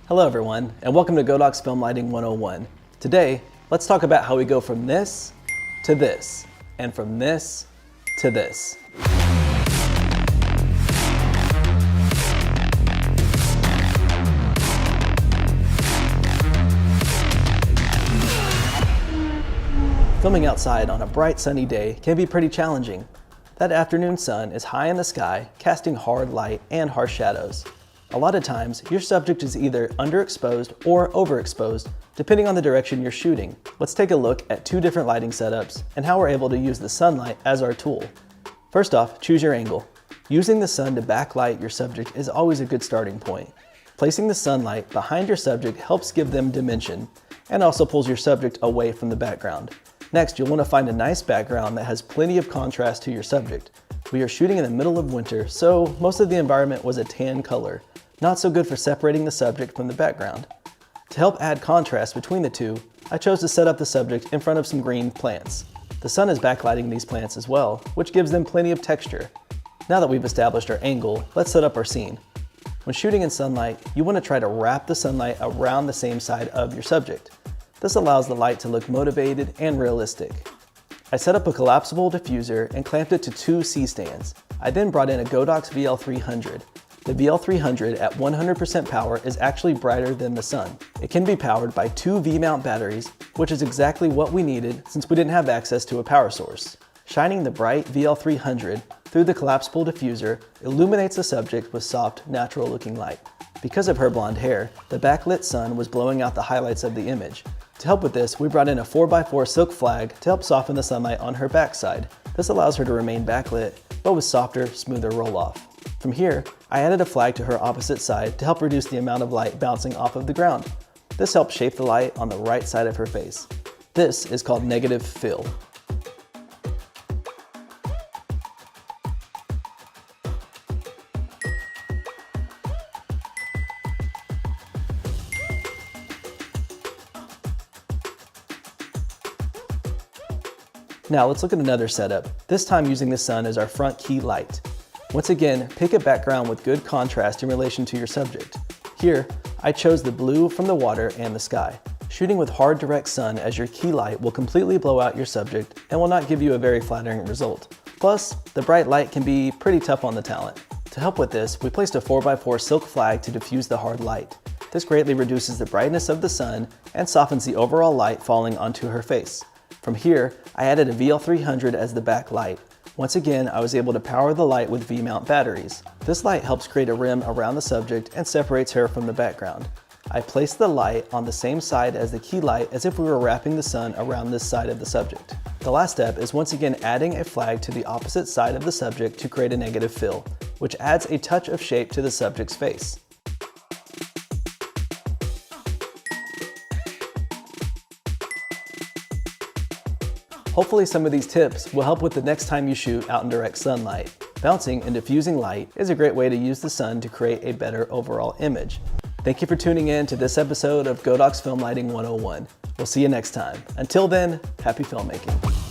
Hello everyone, and welcome to Godox Film Lighting 101. Today, let's talk about how we go from this to this, and from this to this. Filming outside on a bright sunny day can be pretty challenging. That afternoon sun is high in the sky, casting hard light and harsh shadows. A lot of times, your subject is either underexposed or overexposed, depending on the direction you're shooting. Let's take a look at two different lighting setups and how we're able to use the sunlight as our tool. First off, choose your angle. Using the sun to backlight your subject is always a good starting point. Placing the sunlight behind your subject helps give them dimension and also pulls your subject away from the background. Next, you'll want to find a nice background that has plenty of contrast to your subject. We are shooting in the middle of winter, so most of the environment was a tan color. Not so good for separating the subject from the background. To help add contrast between the two, I chose to set up the subject in front of some green plants. The sun is backlighting these plants as well, which gives them plenty of texture. Now that we've established our angle, let's set up our scene. When shooting in sunlight, you want to try to wrap the sunlight around the same side of your subject. This allows the light to look motivated and realistic. I set up a collapsible diffuser and clamped it to two C-stands. I then brought in a Godox VL300. The VL300 at 100% power is actually brighter than the sun. It can be powered by two V-mount batteries, which is exactly what we needed since we didn't have access to a power source. Shining the bright VL300 through the collapsible diffuser illuminates the subject with soft, natural-looking light. Because of her blonde hair, the backlit sun was blowing out the highlights of the image. To help with this, we brought in a 4x4 silk flag to help soften the sunlight on her backside. This allows her to remain backlit, but with softer, smoother roll-off. From here, I added a flag to her opposite side to help reduce the amount of light bouncing off of the ground. This helps shape the light on the right side of her face. This is called negative fill. Now let's look at another setup, this time using the sun as our front key light. Once again, pick a background with good contrast in relation to your subject. Here, I chose the blue from the water and the sky. Shooting with hard direct sun as your key light will completely blow out your subject and will not give you a very flattering result. Plus, the bright light can be pretty tough on the talent. To help with this, we placed a 4x4 silk flag to diffuse the hard light. This greatly reduces the brightness of the sun and softens the overall light falling onto her face. From here, I added a VL300 as the back light. Once again, I was able to power the light with V-mount batteries. This light helps create a rim around the subject and separates her from the background. I placed the light on the same side as the key light as if we were wrapping the sun around this side of the subject. The last step is once again adding a flag to the opposite side of the subject to create a negative fill, which adds a touch of shape to the subject's face. Hopefully some of these tips will help with the next time you shoot out in direct sunlight. Bouncing and diffusing light is a great way to use the sun to create a better overall image. Thank you for tuning in to this episode of Godox Film Lighting 101. We'll see you next time. Until then, happy filmmaking.